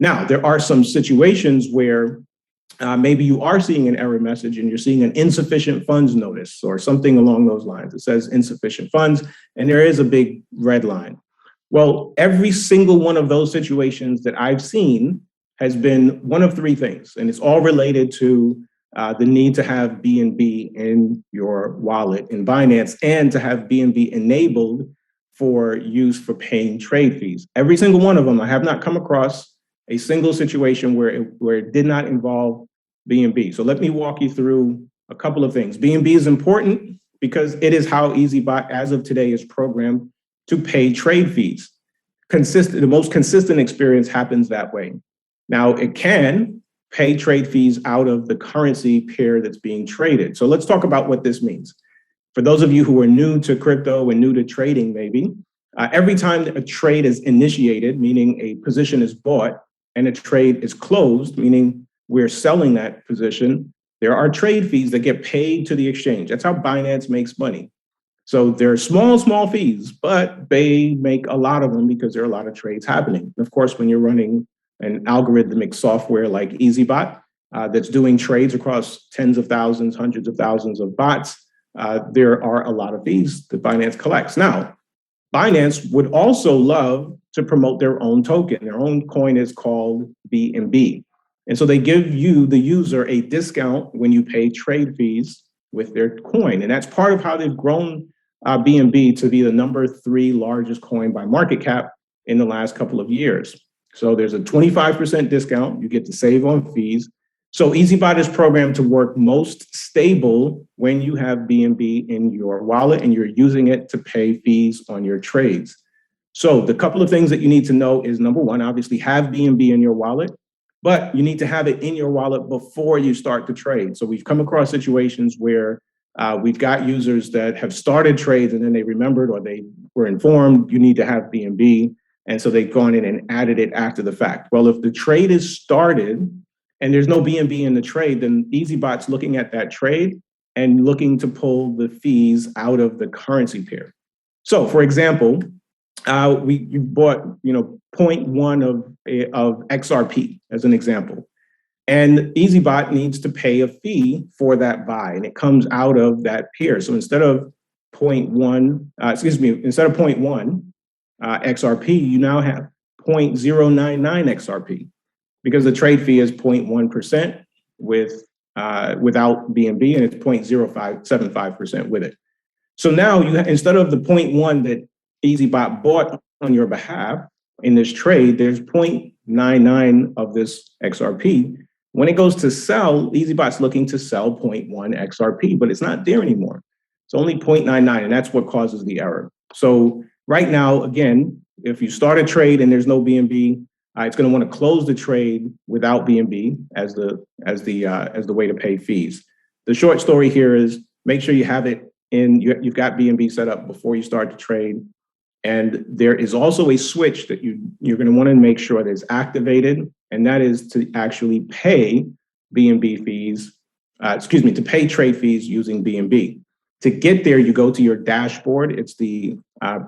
Now, there are some situations where maybe you are seeing an error message and you're seeing an insufficient funds notice or something along those lines. It says insufficient funds, and there is a big red line. Well, every single one of those situations that I've seen has been one of three things, and it's all related to the need to have BNB in your wallet in Binance and to have BNB enabled for use for paying trade fees. Every single one of them, I have not come across a single situation where it did not involve BNB. So let me walk you through a couple of things. BNB is important because it is how EazyBot, as of today, is programmed to pay trade fees. The most consistent experience happens that way. Now, it can pay trade fees out of the currency pair that's being traded. So let's talk about what this means. For those of you who are new to crypto and new to trading, maybe, every time a trade is initiated, meaning a position is bought, and a trade is closed, meaning we're selling that position, there are trade fees that get paid to the exchange. That's how Binance makes money. So they're small fees, but they make a lot of them because there are a lot of trades happening. Of course, when you're running an algorithmic software like EazyBot that's doing trades across tens of thousands, hundreds of thousands of bots, there are a lot of fees that Binance collects. Now, Binance would also love to promote their own token. Their own coin is called BNB. And so they give you, the user, a discount when you pay trade fees with their coin. And that's part of how they've grown BNB to be the #3 largest coin by market cap in the last couple of years. So there's a 25% discount. You get to save on fees. So EazyBot is programmed to work most stable when you have BNB in your wallet and you're using it to pay fees on your trades. So the couple of things that you need to know is, number one, obviously have BNB in your wallet, but you need to have it in your wallet before you start to trade. So we've come across situations where we've got users that have started trades and then they remembered or they were informed you need to have BNB. And so they've gone in and added it after the fact. Well, if the trade is started and there's no BNB in the trade, then EazyBot's looking at that trade and looking to pull the fees out of the currency pair. So for example, you bought 0.1 of XRP as an example. And EazyBot needs to pay a fee for that buy, and it comes out of that pair. So instead of 0.1 XRP, you now have 0.099 XRP because the trade fee is 0.1% without BNB, and it's 0.0575% with it. So now instead of the 0.1 that EazyBot bought on your behalf in this trade, there's 0.99 of this XRP. When it goes to sell, EazyBot's looking to sell 0.1 XRP, but it's not there anymore. It's only 0.99, and that's what causes the error. So right now, again, if you start a trade and there's no BNB, it's going to want to close the trade without BNB as the way to pay fees. The short story here is make sure you have it in. You've got BNB set up before you start to trade, and there is also a switch that you're going to want to make sure that is activated, and that is to actually pay BNB fees. To pay trade fees using BNB. To get there, you go to your dashboard. It's the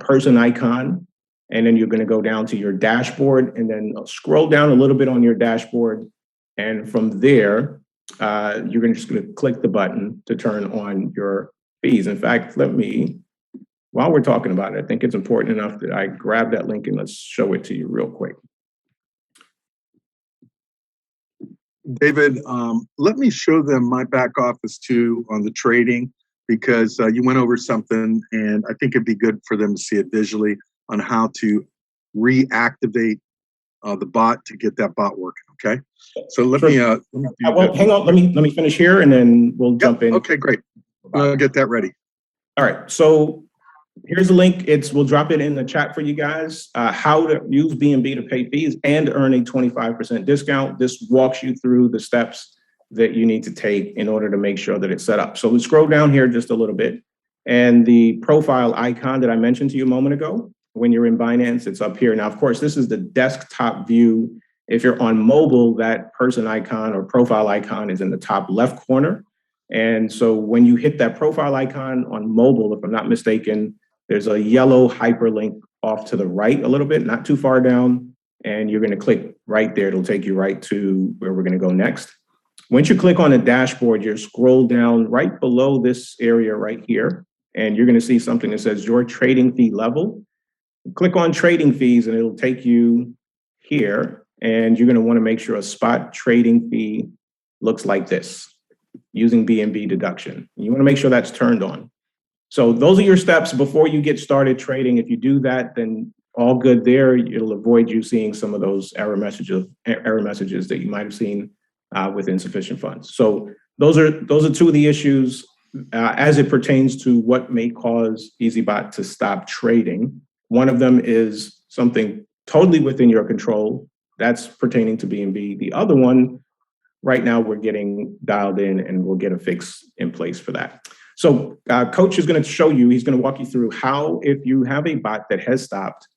person icon. And then you're going to go down to your dashboard and then scroll down a little bit on your dashboard. And from there, you're just going to click the button to turn on your fees. In fact, while we're talking about it, I think it's important enough that I grab that link and let's show it to you real quick. David, let me show them my back office too on the trading, because you went over something and I think it'd be good for them to see it visually on how to reactivate the bot to get that bot working. Okay, so let me hang on. Let me finish here and then we'll jump in. Okay, great. I'll get that ready. All right. So here's a link. We'll drop it in the chat for you guys. How to use BNB to pay fees and earn a 25% discount. This walks you through the steps that you need to take in order to make sure that it's set up. So we scroll down here just a little bit, and the profile icon that I mentioned to you a moment ago, when you're in Binance, it's up here. Now, of course, this is the desktop view. If you're on mobile, that person icon or profile icon is in the top left corner. And so when you hit that profile icon on mobile, if I'm not mistaken, there's a yellow hyperlink off to the right a little bit, not too far down, and you're going to click right there. It'll take you right to where we're going to go next. Once you click on the dashboard, you scroll down right below this area right here, and you're going to see something that says your trading fee level. Click on trading fees, and it'll take you here, and you're going to want to make sure a spot trading fee looks like this using BNB deduction. You want to make sure that's turned on. So those are your steps before you get started trading. If you do that, then all good there. It'll avoid you seeing some of those error messages that you might have seen with insufficient funds. So those are two of the issues as it pertains to what may cause EazyBot to stop trading. One of them is something totally within your control. That's pertaining to BNB. The other one, right now, we're getting dialed in, and we'll get a fix in place for that. So Coach is going to show you, he's going to walk you through how, if you have a bot that has stopped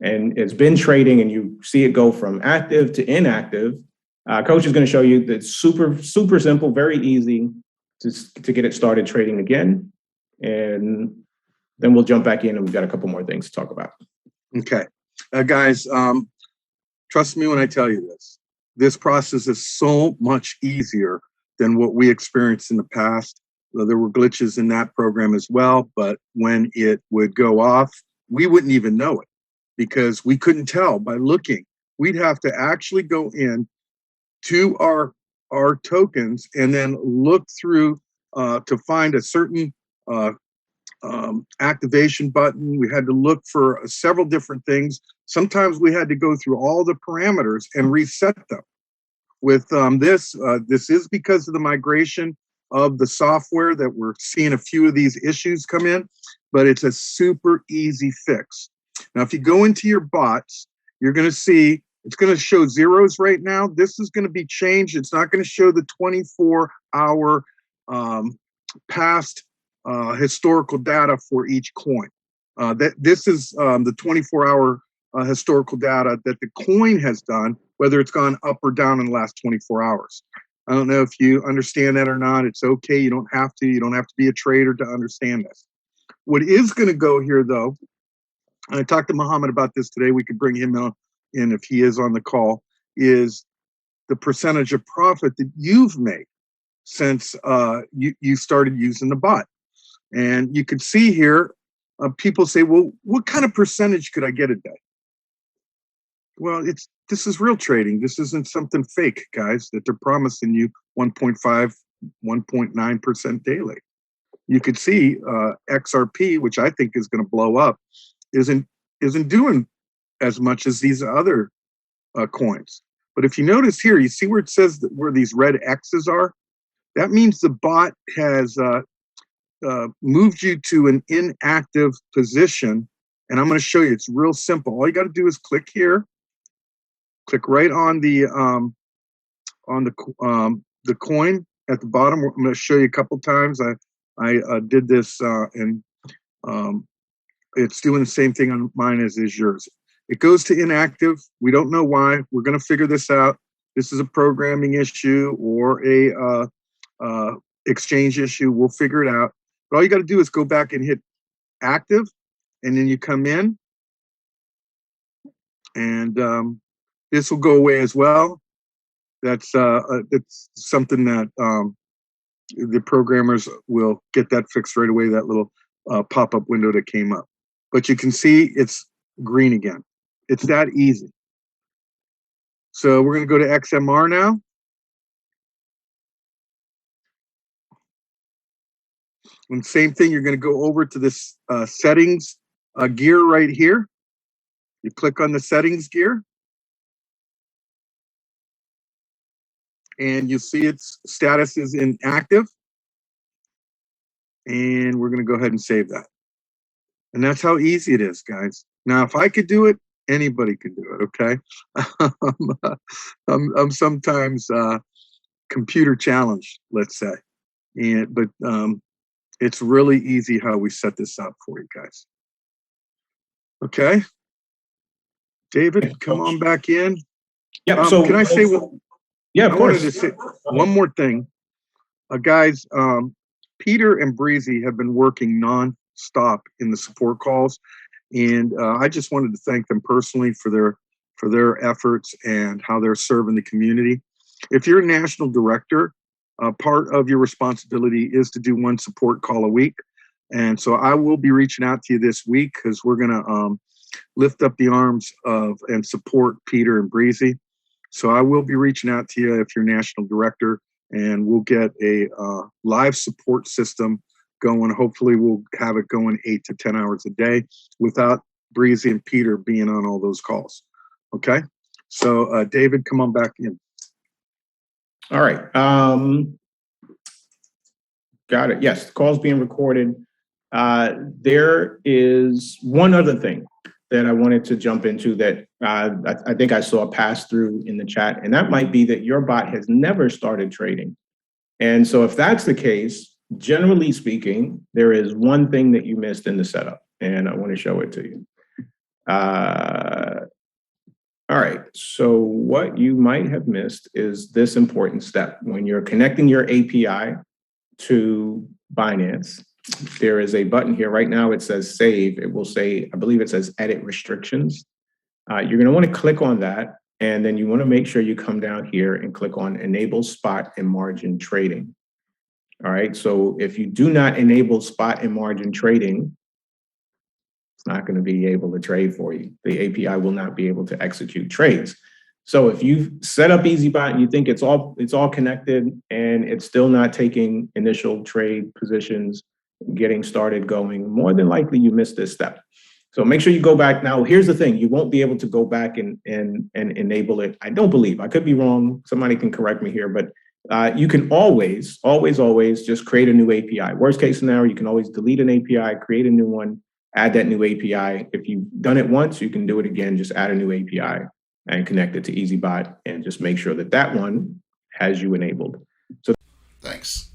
and it's been trading and you see it go from active to inactive, Coach is going to show you that super simple, very easy to get it started trading again. And then we'll jump back in, and we've got a couple more things to talk about. Okay. Guys, trust me when I tell you this. This process is so much easier than what we experienced in the past. There were glitches in that program as well, but when it would go off, we wouldn't even know it because we couldn't tell by looking. We'd have to actually go in to our tokens and then look through to find a certain activation button. We had to look for several different things. Sometimes we had to go through all the parameters and reset them. With this is because of the migration of the software that we're seeing a few of these issues come in, but it's a super easy fix. Now, if you go into your bots, you're going to see it's going to show zeros right now. This is going to be changed. It's not going to show the 24-hour past historical data for each coin. This is the 24-hour historical data that the coin has done, whether it's gone up or down in the last 24 hours. I don't know if you understand that or not. It's okay. You don't have to. You don't have to be a trader to understand this. What is going to go here, though, and I talked to Muhammad about this today. We could bring him in if he is on the call, is the percentage of profit that you've made since you started using the bot. And you can see here, people say, well, what kind of percentage could I get a day? Well, this is real trading. This isn't something fake, guys, that they're promising you 1.5, 1.9% daily. You could see XRP, which I think is going to blow up, isn't doing as much as these other coins. But if you notice here, you see where it says that where these red X's are? That means the bot has moved you to an inactive position. And I'm going to show you. It's real simple. All you got to do is click here. Click right on the coin at the bottom. I'm going to show you a couple times. I did this and it's doing the same thing on mine as is yours. It goes to inactive. We don't know why. We're going to figure this out. This is a programming issue or a exchange issue. We'll figure it out. But all you got to do is go back and hit active, and then you come in, and this will go away as well. That's something that the programmers will get that fixed right away, that little pop-up window that came up. But you can see it's green again. It's that easy. So we're going to go to XMR now. And same thing, you're going to go over to this settings gear right here. You click on the settings gear. And you see its status is inactive. And we're going to go ahead and save that. And that's how easy it is, guys. Now, if I could do it, anybody can do it, okay? I'm sometimes computer challenged, let's say. But it's really easy how we set this up for you guys. Okay? David, come on back in. Yeah, so can I say yeah, of course. I wanted to say one more thing. Guys, Peter and Breezy have been working non-stop in the support calls. And I just wanted to thank them personally for for their efforts and how they're serving the community. If you're a national director, part of your responsibility is to do one support call a week. And so I will be reaching out to you this week because we're going to lift up the arms of and support Peter and Breezy. So I will be reaching out to you if you're national director, and we'll get a live support system going. Hopefully we'll have it going 8 to 10 hours a day without Breezy and Peter being on all those calls. Okay. So David, come on back in. All right. Got it. Yes, the call's being recorded. There is one other thing that I wanted to jump into that I think I saw pass through in the chat, and that might be that your bot has never started trading. And so if that's the case, generally speaking, there is one thing that you missed in the setup, and I want to show it to you. All right, so what you might have missed is this important step. When you're connecting your API to Binance, there is a button here. Right now it says save. It will say, I believe it says edit restrictions. You're gonna wanna click on that, and then you wanna make sure you come down here and click on enable spot and margin trading. All right, so if you do not enable spot and margin trading, it's not going to be able to trade for you. The API will not be able to execute trades. So if you've set up EazyBot and you think it's all connected and it's still not taking initial trade positions, getting started going, more than likely you missed this step. So make sure you go back. Now, here's the thing. You won't be able to go back and enable it. I don't believe. I could be wrong. Somebody can correct me here, but you can always just create a new API. Worst case scenario, you can always delete an API, create a new one, add that new API. If you've done it once, you can do it again. Just add a new API and connect it to EazyBot and just make sure that that one has you enabled. So thanks.